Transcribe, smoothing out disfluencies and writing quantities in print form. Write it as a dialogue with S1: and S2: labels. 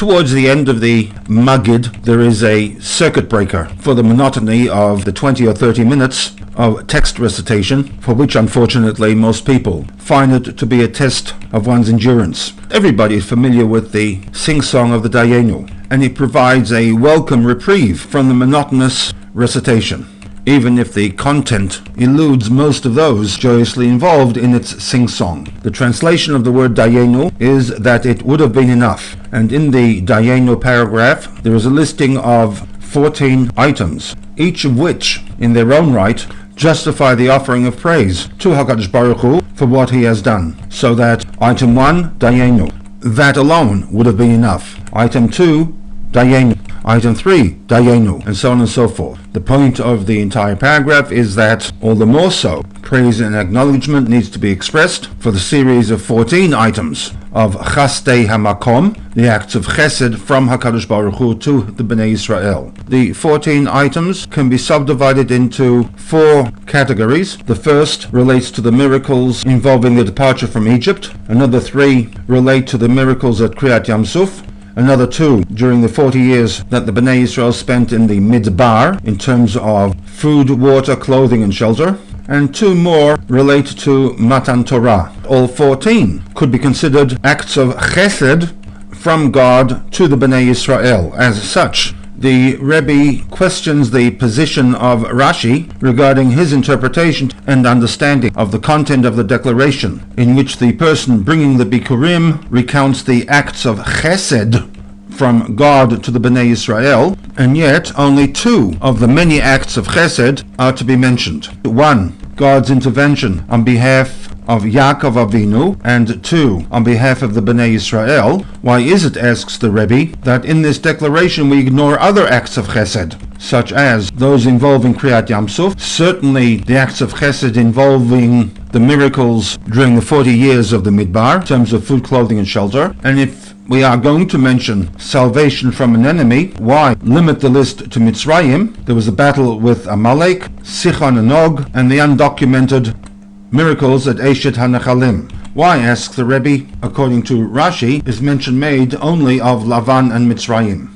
S1: Towards the end of the Magid, there is a circuit breaker for the monotony of the 20 or 30 minutes of text recitation, for which unfortunately most people find it to be a test of one's endurance. Everybody is familiar with the sing-song of the Dayenu, and it provides a welcome reprieve from the monotonous recitation, even if the content eludes most of those joyously involved in its sing-song. The translation of the word Dayenu is that it would have been enough, and in the Dayenu paragraph there is a listing of 14 items, each of which, in their own right, justify the offering of praise to HaKadosh Baruch Hu for what he has done. So that item 1, Dayenu, that alone would have been enough. Item 2, Dayenu. Item 3, Dayenu, and so on and so forth. The point of the entire paragraph is that, all the more so, praise and acknowledgement needs to be expressed for the series of 14 items of Chastei HaMakom, the acts of Chesed from HaKadosh Baruch Hu to the Bnei Israel. The 14 items can be subdivided into 4 categories. The first relates to the miracles involving the departure from Egypt. Another 3 relate to the miracles at Kriyat Yamsuf. Another 2 during the 40 years that the Bnei Israel spent in the Midbar in terms of food, water, clothing and shelter. And 2 more relate to Matan Torah. All 14 could be considered acts of Chesed from God to the Bnei Israel. As such, the Rebbe questions the position of Rashi regarding his interpretation and understanding of the content of the declaration, in which the person bringing the Bikurim recounts the acts of Chesed from God to the Bnei Israel, and yet only 2 of the many acts of Chesed are to be mentioned. 1, God's intervention on behalf of Yaakov Avinu, and 2, on behalf of the Bnei Israel. Why is it, asks the Rebbe, that in this declaration we ignore other acts of Chesed, such as those involving Kriyat Yamsuf, certainly the acts of Chesed involving the miracles during the 40 years of the Midbar, in terms of food, clothing and shelter, and if we are going to mention salvation from an enemy, why limit the list to Mitzrayim? There was a battle with Amalek, SICHAH and Og, and the undocumented miracles at Eshet HaNechalim. Why, asks the Rebbe, according to Rashi, is mention made only of Lavan and Mitzrayim?